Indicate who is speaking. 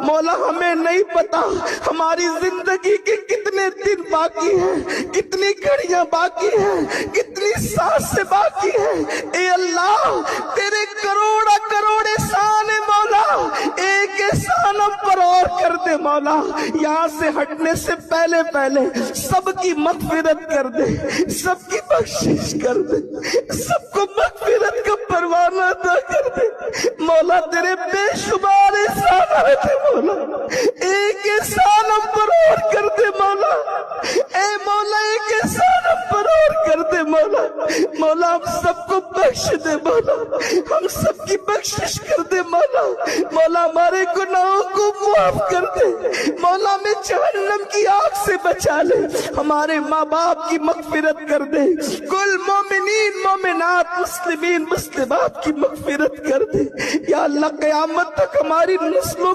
Speaker 1: مولا ہمیں نہیں پتا ہماری زندگی کے کتنے دن باقی ہیں، کتنی گھڑیاں باقی ہیں، کتنی سانسیں باقی ہیں۔ اے اللہ تیرے کروڑا کروڑ احسان ہے مولا، ایک احسان ہم پر اور کر دے مولا، یہاں سے ہٹنے سے پہلے سب کی مغفرت کر دے، سب کی بخشش کر دے، سب کو مغفرت کا پروانہ عطا کر دے مولا۔ تیرے بے شمار احسان تھے مولا، ایک احسان ہم پر اور کر دے مولا، اے مولا ایک احسان ہم پر اور کر دے مولا۔ مولا ہم سب کو بخش دے مولا، ہم سب کی بخشش کر دے مولا۔ مولا ہمارے گناہوں کو معاف کر دے مولا، ہمیں جہنم کی آگ سے بچا لے، ہمارے ماں باپ کی مغفرت کر دے، کل مومنین مومنات مسلمین مسلمات کی مغفرت کر دے یا اللہ۔ قیامت تک ہماری نسلوں